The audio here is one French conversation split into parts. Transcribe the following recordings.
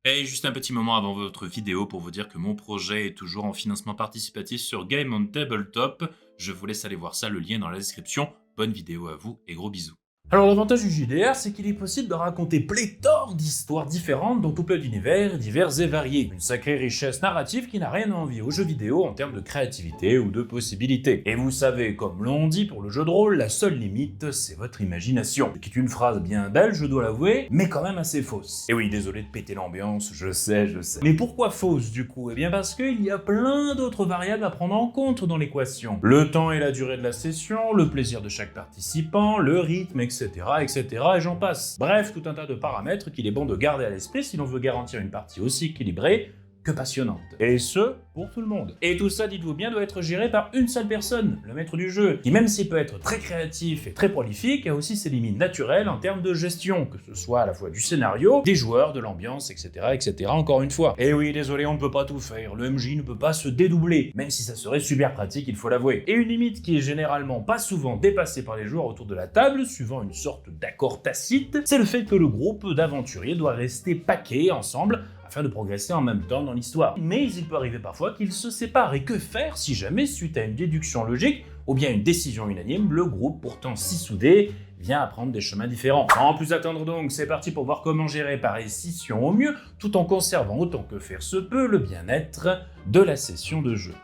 Et juste un petit moment avant votre vidéo pour vous dire que mon projet est toujours en financement participatif sur Game on Tabletop. Je vous laisse aller voir ça, le lien est dans la description. Bonne vidéo à vous et gros bisous. Alors l'avantage du JDR, c'est qu'il est possible de raconter pléthore d'histoires différentes dans tout plein d'univers divers et variés. Une sacrée richesse narrative qui n'a rien à envier aux jeux vidéo en termes de créativité ou de possibilités. Et vous savez, comme l'on dit pour le jeu de rôle, la seule limite, c'est votre imagination. Ce qui est une phrase bien belle, je dois l'avouer, mais quand même assez fausse. Et oui, désolé de péter l'ambiance, je sais. Mais pourquoi fausse du coup? Eh bien parce qu'il y a plein d'autres variables à prendre en compte dans l'équation. Le temps et la durée de la session, le plaisir de chaque participant, le rythme, etc., et j'en passe. Bref, tout un tas de paramètres qu'il est bon de garder à l'esprit si l'on veut garantir une partie aussi équilibrée que passionnante. Et ce, pour tout le monde. Et tout ça, dites-vous bien, doit être géré par une seule personne, le maître du jeu, qui même s'il peut être très créatif et très prolifique, a aussi ses limites naturelles en termes de gestion, que ce soit à la fois du scénario, des joueurs, de l'ambiance, etc., encore une fois. Et oui, désolé, on ne peut pas tout faire, le MJ ne peut pas se dédoubler, même si ça serait super pratique, il faut l'avouer. Et une limite qui est généralement pas souvent dépassée par les joueurs autour de la table, suivant une sorte d'accord tacite, c'est le fait que le groupe d'aventuriers doit rester paquet ensemble, afin de progresser en même temps dans l'histoire. Mais il peut arriver parfois qu'ils se séparent, et que faire si jamais, suite à une déduction logique, ou bien une décision unanime, le groupe pourtant si soudé vient à prendre des chemins différents. Sans plus attendre donc, c'est parti pour voir comment gérer pareille scission au mieux, tout en conservant autant que faire se peut le bien-être de la session de jeu.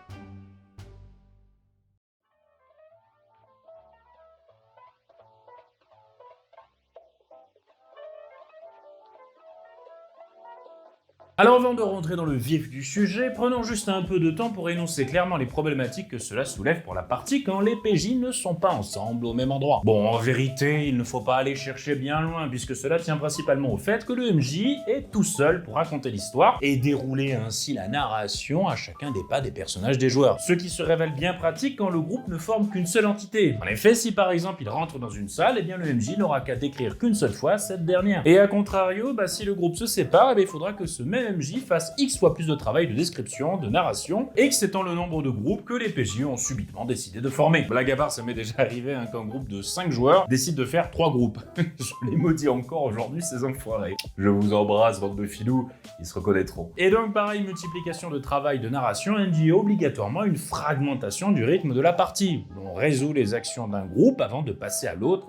Alors avant de rentrer dans le vif du sujet, prenons juste un peu de temps pour énoncer clairement les problématiques que cela soulève pour la partie quand les PJ ne sont pas ensemble au même endroit. Bon, en vérité, il ne faut pas aller chercher bien loin puisque cela tient principalement au fait que le MJ est tout seul pour raconter l'histoire et dérouler ainsi la narration à chacun des pas des personnages des joueurs. Ce qui se révèle bien pratique quand le groupe ne forme qu'une seule entité. En effet, si par exemple il rentre dans une salle, eh bien le MJ n'aura qu'à décrire qu'une seule fois cette dernière. Et à contrario, si le groupe se sépare, il faudra que ce même MJ fasse X fois plus de travail de description, de narration, X étant le nombre de groupes que les PJ ont subitement décidé de former. Blague à part, ça m'est déjà arrivé qu'un groupe de 5 joueurs décide de faire 3 groupes. Je les maudis encore aujourd'hui, ces enfoirés. Je vous embrasse, bande de filous, ils se reconnaîtront. Et donc pareil, multiplication de travail de narration induit obligatoirement une fragmentation du rythme de la partie. On résout les actions d'un groupe avant de passer à l'autre,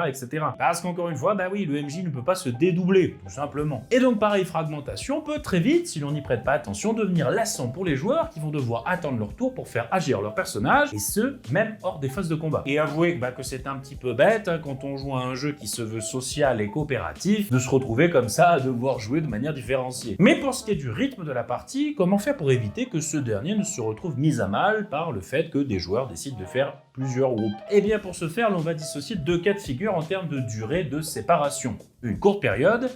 etc. Parce qu'encore une fois, oui, le MJ ne peut pas se dédoubler, tout simplement. Et donc pareil, fragmentation peut très vite, si l'on n'y prête pas attention, devenir lassant pour les joueurs qui vont devoir attendre leur tour pour faire agir leur personnage, et ce, même hors des phases de combat. Et avouez que c'est un petit peu bête, quand on joue à un jeu qui se veut social et coopératif, de se retrouver comme ça à devoir jouer de manière différenciée. Mais pour ce qui est du rythme de la partie, comment faire pour éviter que ce dernier ne se retrouve mis à mal par le fait que des joueurs décident de faire plusieurs groupes? Et bien pour ce faire, l'on va dissocier deux cas de figure en termes de durée de séparation. Une courte période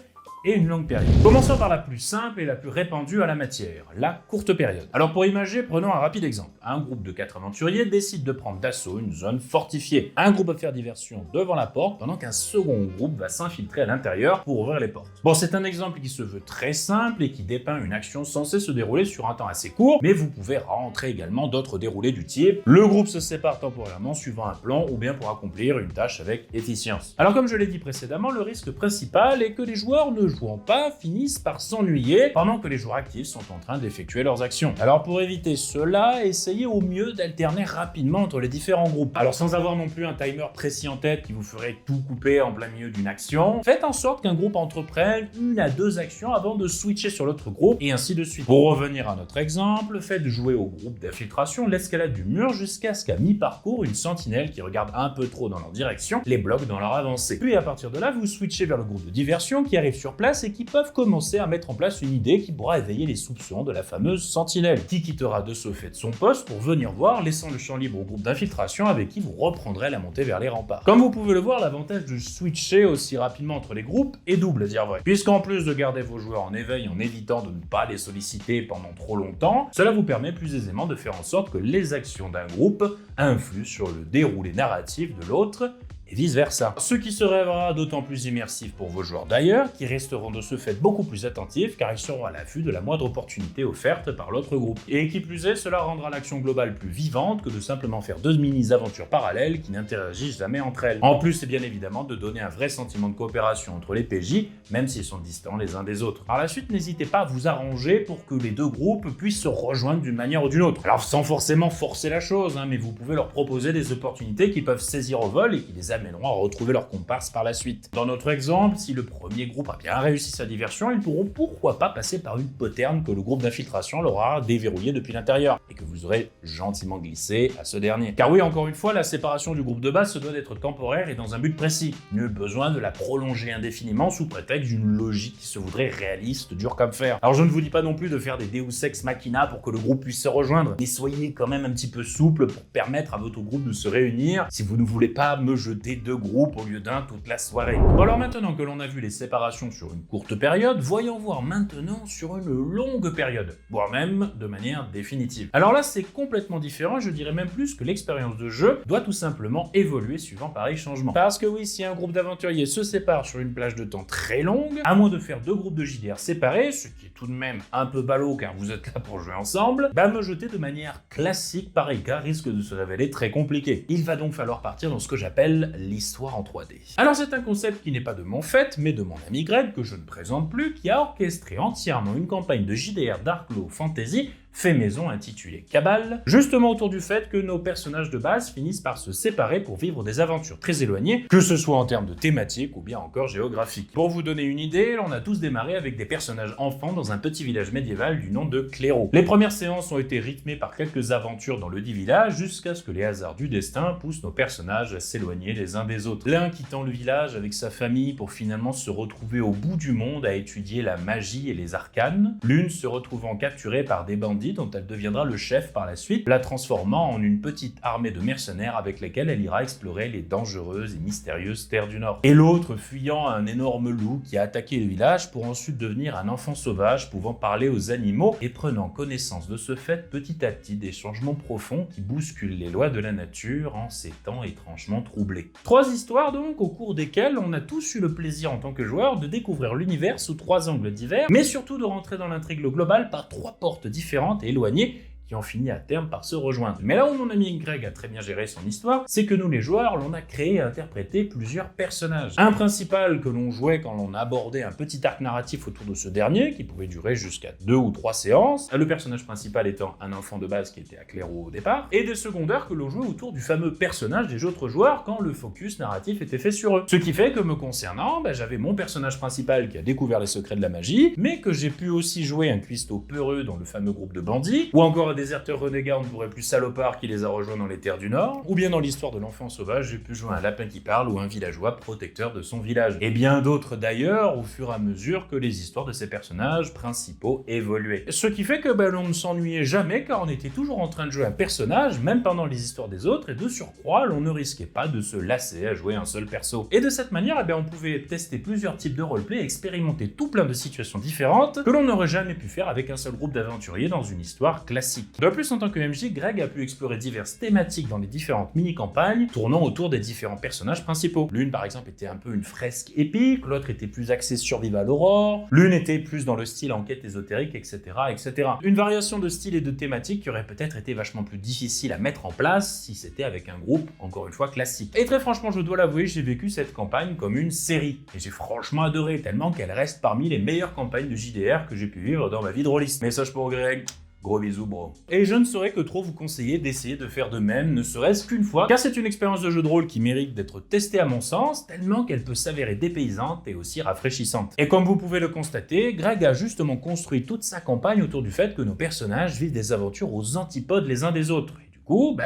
et une longue période. Commençons par la plus simple et la plus répandue à la matière, la courte période. Alors pour imager, prenons un rapide exemple. Un groupe de 4 aventuriers décide de prendre d'assaut une zone fortifiée. Un groupe va faire diversion devant la porte, pendant qu'un second groupe va s'infiltrer à l'intérieur pour ouvrir les portes. Bon, c'est un exemple qui se veut très simple et qui dépeint une action censée se dérouler sur un temps assez court, mais vous pouvez rentrer également d'autres déroulés du type le groupe se sépare temporairement suivant un plan ou bien pour accomplir une tâche avec efficience. Alors comme je l'ai dit précédemment, le risque principal est que les joueurs ne jouant pas finissent par s'ennuyer pendant que les joueurs actifs sont en train d'effectuer leurs actions. Alors pour éviter cela, essayez au mieux d'alterner rapidement entre les différents groupes. Alors sans avoir non plus un timer précis en tête qui vous ferait tout couper en plein milieu d'une action, faites en sorte qu'un groupe entreprenne 1 à 2 actions avant de switcher sur l'autre groupe et ainsi de suite. Pour revenir à notre exemple, faites jouer au groupe d'infiltration l'escalade du mur jusqu'à ce qu'à mi-parcours, une sentinelle qui regarde un peu trop dans leur direction les bloque dans leur avancée. Puis à partir de là, vous switchez vers le groupe de diversion qui arrive sur place et qui peuvent commencer à mettre en place une idée qui pourra éveiller les soupçons de la fameuse sentinelle, qui quittera de ce fait son poste pour venir voir, laissant le champ libre au groupe d'infiltration avec qui vous reprendrez la montée vers les remparts. Comme vous pouvez le voir, l'avantage de switcher aussi rapidement entre les groupes est double à dire vrai, puisqu'en plus de garder vos joueurs en éveil en évitant de ne pas les solliciter pendant trop longtemps, cela vous permet plus aisément de faire en sorte que les actions d'un groupe influent sur le déroulé narratif de l'autre, et vice-versa. Ce qui se révélera d'autant plus immersif pour vos joueurs d'ailleurs, qui resteront de ce fait beaucoup plus attentifs car ils seront à l'affût de la moindre opportunité offerte par l'autre groupe. Et qui plus est, cela rendra l'action globale plus vivante que de simplement faire deux mini-aventures parallèles qui n'interagissent jamais entre elles. En plus, c'est bien évidemment de donner un vrai sentiment de coopération entre les PJ, même s'ils sont distants les uns des autres. Par la suite, n'hésitez pas à vous arranger pour que les deux groupes puissent se rejoindre d'une manière ou d'une autre. Alors sans forcément forcer la chose, mais vous pouvez leur proposer des opportunités qui peuvent saisir au vol et qui les amèneront à retrouver leur comparse par la suite. Dans notre exemple, si le premier groupe a bien réussi sa diversion, ils pourront pourquoi pas passer par une poterne que le groupe d'infiltration leur aura déverrouillée depuis l'intérieur, et que vous aurez gentiment glissé à ce dernier. Car oui, encore une fois, la séparation du groupe de base se doit d'être temporaire et dans un but précis. Nul besoin de la prolonger indéfiniment sous prétexte d'une logique qui se voudrait réaliste, dure comme fer. Alors je ne vous dis pas non plus de faire des Deus Ex Machina pour que le groupe puisse se rejoindre, mais soyez quand même un petit peu souple pour permettre à votre groupe de se réunir si vous ne voulez pas me jeter deux groupes au lieu d'un toute la soirée. Bon alors maintenant que l'on a vu les séparations sur une courte période, voyons voir maintenant sur une longue période, voire même de manière définitive. Alors là c'est complètement différent, je dirais même plus que l'expérience de jeu doit tout simplement évoluer suivant pareil changement. Parce que oui, si un groupe d'aventuriers se sépare sur une plage de temps très longue, à moins de faire deux groupes de JDR séparés, ce qui est tout de même un peu ballot car vous êtes là pour jouer ensemble, me jeter de manière classique pareil cas risque de se révéler très compliqué. Il va donc falloir partir dans ce que j'appelle l'histoire en 3D. Alors c'est un concept qui n'est pas de mon fait, mais de mon ami Greg, que je ne présente plus, qui a orchestré entièrement une campagne de JDR Darkglow Fantasy fait maison intitulé Cabal, justement autour du fait que nos personnages de base finissent par se séparer pour vivre des aventures très éloignées, que ce soit en termes de thématique ou bien encore géographique. Pour vous donner une idée, on a tous démarré avec des personnages enfants dans un petit village médiéval du nom de Clairo. Les premières séances ont été rythmées par quelques aventures dans le dit village jusqu'à ce que les hasards du destin poussent nos personnages à s'éloigner les uns des autres. L'un quittant le village avec sa famille pour finalement se retrouver au bout du monde à étudier la magie et les arcanes, l'une se retrouvant capturée par des bandits dont elle deviendra le chef par la suite, la transformant en une petite armée de mercenaires avec lesquels elle ira explorer les dangereuses et mystérieuses terres du Nord. Et l'autre fuyant un énorme loup qui a attaqué le village pour ensuite devenir un enfant sauvage pouvant parler aux animaux et prenant connaissance de ce fait petit à petit des changements profonds qui bousculent les lois de la nature en ces temps étrangement troublés. Trois histoires donc au cours desquelles on a tous eu le plaisir en tant que joueur de découvrir l'univers sous trois angles divers, mais surtout de rentrer dans l'intrigue globale par trois portes différentes et éloignées qui ont fini à terme par se rejoindre. Mais là où mon ami Greg a très bien géré son histoire, c'est que nous les joueurs, l'on a créé et interprété plusieurs personnages. Un principal que l'on jouait quand l'on abordait un petit arc narratif autour de ce dernier, qui pouvait durer jusqu'à 2 ou 3 séances, le personnage principal étant un enfant de base qui était à Clairo au départ, et des secondaires que l'on jouait autour du fameux personnage des autres joueurs quand le focus narratif était fait sur eux. Ce qui fait que me concernant, j'avais mon personnage principal qui a découvert les secrets de la magie, mais que j'ai pu aussi jouer un cuistot peureux dans le fameux groupe de bandits, ou encore un déserteur renégat, on ne pourrait plus salopard qui les a rejoints dans les terres du Nord, ou bien dans l'histoire de l'enfant sauvage, j'ai pu jouer un lapin qui parle ou un villageois protecteur de son village. Et bien d'autres d'ailleurs, au fur et à mesure que les histoires de ces personnages principaux évoluaient. Ce qui fait que l'on ne s'ennuyait jamais car on était toujours en train de jouer un personnage, même pendant les histoires des autres, et de surcroît, l'on ne risquait pas de se lasser à jouer un seul perso. Et de cette manière, on pouvait tester plusieurs types de roleplay et expérimenter tout plein de situations différentes que l'on n'aurait jamais pu faire avec un seul groupe d'aventuriers dans une histoire classique. De plus, en tant que MJ, Greg a pu explorer diverses thématiques dans les différentes mini-campagnes, tournant autour des différents personnages principaux. L'une, par exemple, était un peu une fresque épique, l'autre était plus axée survival horror, l'une était plus dans le style enquête ésotérique, etc., etc. Une variation de style et de thématique qui aurait peut-être été vachement plus difficile à mettre en place si c'était avec un groupe, encore une fois, classique. Et très franchement, je dois l'avouer, j'ai vécu cette campagne comme une série. Et j'ai franchement adoré, tellement qu'elle reste parmi les meilleures campagnes de JDR que j'ai pu vivre dans ma vie de rôliste. Message pour Greg. Gros bisous, bro. Et je ne saurais que trop vous conseiller d'essayer de faire de même, ne serait-ce qu'une fois, car c'est une expérience de jeu de rôle qui mérite d'être testée à mon sens, tellement qu'elle peut s'avérer dépaysante et aussi rafraîchissante. Et comme vous pouvez le constater, Greg a justement construit toute sa campagne autour du fait que nos personnages vivent des aventures aux antipodes les uns des autres.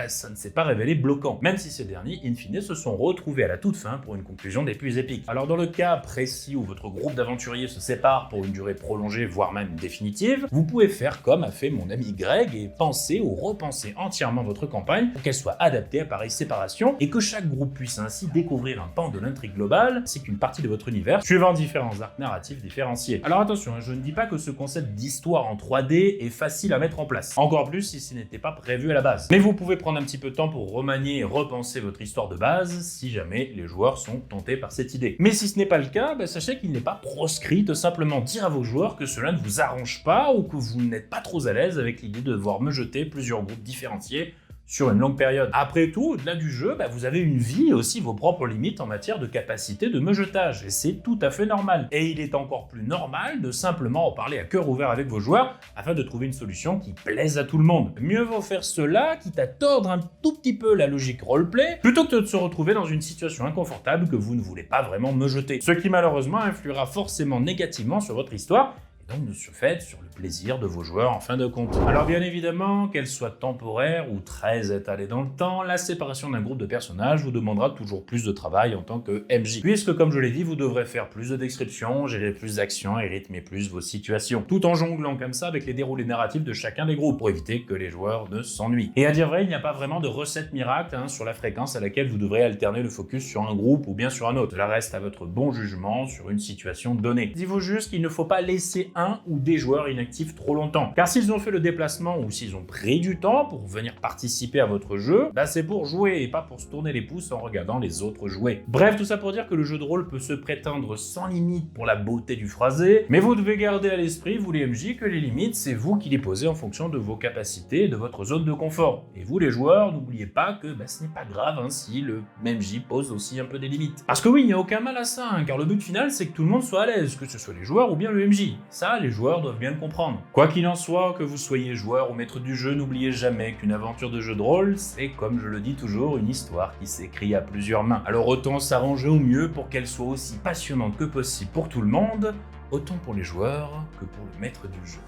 Ça ne s'est pas révélé bloquant, même si ces derniers, in fine, se sont retrouvés à la toute fin pour une conclusion des plus épiques. Alors dans le cas précis où votre groupe d'aventuriers se sépare pour une durée prolongée, voire même définitive, vous pouvez faire comme a fait mon ami Greg et penser ou repenser entièrement votre campagne pour qu'elle soit adaptée à pareille séparation et que chaque groupe puisse ainsi découvrir un pan de l'intrigue globale, ainsi qu'une partie de votre univers, suivant différents arcs narratifs différenciés. Alors attention, je ne dis pas que ce concept d'histoire en 3D est facile à mettre en place, encore plus si ce n'était pas prévu à la base. Mais vous vous pouvez prendre un petit peu de temps pour remanier et repenser votre histoire de base, si jamais les joueurs sont tentés par cette idée. Mais si ce n'est pas le cas, sachez qu'il n'est pas proscrit de simplement dire à vos joueurs que cela ne vous arrange pas ou que vous n'êtes pas trop à l'aise avec l'idée de devoir me jeter plusieurs groupes différenciés sur une longue période. Après tout, au-delà du jeu, vous avez une vie et aussi vos propres limites en matière de capacité de meujetage, et c'est tout à fait normal. Et il est encore plus normal de simplement en parler à cœur ouvert avec vos joueurs afin de trouver une solution qui plaise à tout le monde. Mieux vaut faire cela, quitte à tordre un tout petit peu la logique roleplay, plutôt que de se retrouver dans une situation inconfortable que vous ne voulez pas vraiment meujeter. Ce qui malheureusement influera forcément négativement sur votre histoire, et donc de ce fait sur le plaisir de vos joueurs en fin de compte. Alors bien évidemment, qu'elle soit temporaire ou très étalée dans le temps, la séparation d'un groupe de personnages vous demandera toujours plus de travail en tant que MJ. Puisque comme je l'ai dit, vous devrez faire plus de descriptions, gérer plus d'actions et rythmer plus vos situations, tout en jonglant comme ça avec les déroulés narratifs de chacun des groupes, pour éviter que les joueurs ne s'ennuient. Et à dire vrai, il n'y a pas vraiment de recette miracle sur la fréquence à laquelle vous devrez alterner le focus sur un groupe ou bien sur un autre. Cela reste à votre bon jugement sur une situation donnée. Dis-vous juste qu'il ne faut pas laisser un ou des joueurs inactifs trop longtemps. Car s'ils ont fait le déplacement ou s'ils ont pris du temps pour venir participer à votre jeu, c'est pour jouer et pas pour se tourner les pouces en regardant les autres jouer. Bref, tout ça pour dire que le jeu de rôle peut se prétendre sans limite pour la beauté du phrasé, mais vous devez garder à l'esprit, vous les MJ, que les limites, c'est vous qui les posez en fonction de vos capacités et de votre zone de confort. Et vous les joueurs, n'oubliez pas que ce n'est pas grave si le MJ pose aussi un peu des limites. Parce que oui, il n'y a aucun mal à ça, car le but final c'est que tout le monde soit à l'aise, que ce soit les joueurs ou bien le MJ. Ça, les joueurs doivent bien le comprendre. Quoi qu'il en soit, que vous soyez joueur ou maître du jeu, n'oubliez jamais qu'une aventure de jeu de rôle, c'est, comme je le dis toujours, une histoire qui s'écrit à plusieurs mains. Alors autant s'arranger au mieux pour qu'elle soit aussi passionnante que possible pour tout le monde, autant pour les joueurs que pour le maître du jeu.